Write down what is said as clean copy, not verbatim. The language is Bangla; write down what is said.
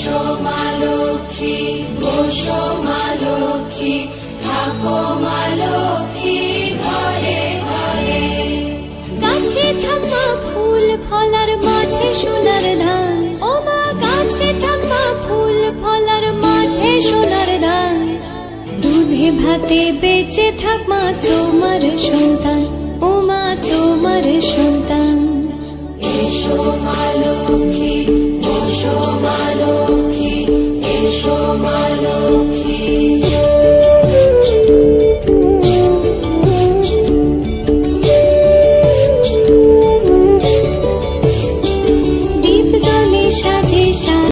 এসো মা লক্ষ্মী, বসো মা লক্ষ্মী, থাকো মা লক্ষ্মী ঘরে ঘরে। গাছে থাকা ফুল ফলার মাঠে সোনার ধান, ও মা গাছে থাকা ফুল ফলার মাঠে সোনার ধান। দুধে ভাতে বেঁচে থাক মা তোমার সন্তান, ও মা তোমার সন্তান।